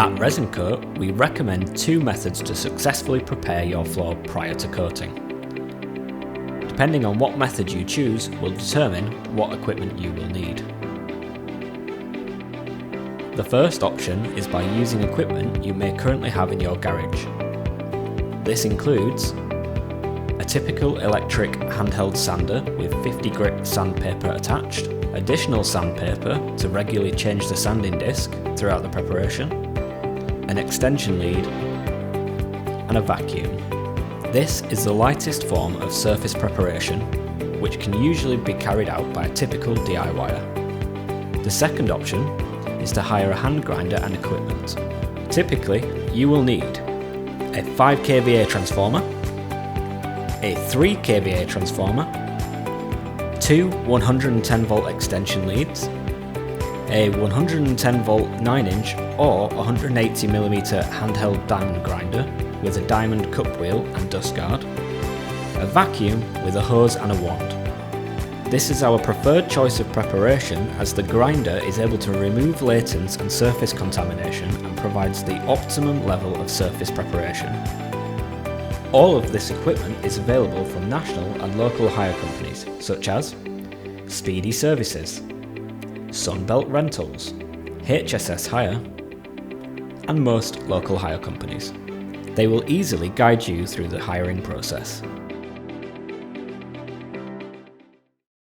At Resincoat, we recommend two methods to successfully prepare your floor prior to coating. Depending on what method you choose will determine what equipment you will need. The first option is by using equipment you may currently have in your garage. This includes a typical electric handheld sander with 50 grit sandpaper attached, additional sandpaper to regularly change the sanding disc throughout the preparation, an extension lead, and a vacuum. This is the lightest form of surface preparation, which can usually be carried out by a typical DIYer. The second option is to hire a hand grinder and equipment. Typically, you will need a 5 kVA transformer, a 3 kVA transformer, two 110 volt extension leads, a 110 volt 9-inch or 180mm handheld diamond grinder with a diamond cup wheel and dust guard, a vacuum with a hose and a wand. This is our preferred choice of preparation as the grinder is able to remove latents and surface contamination and provides the optimum level of surface preparation. All of this equipment is available from national and local hire companies such as Speedy Services, Sunbelt Rentals, HSS Hire, and most local hire companies. They will easily guide you through the hiring process.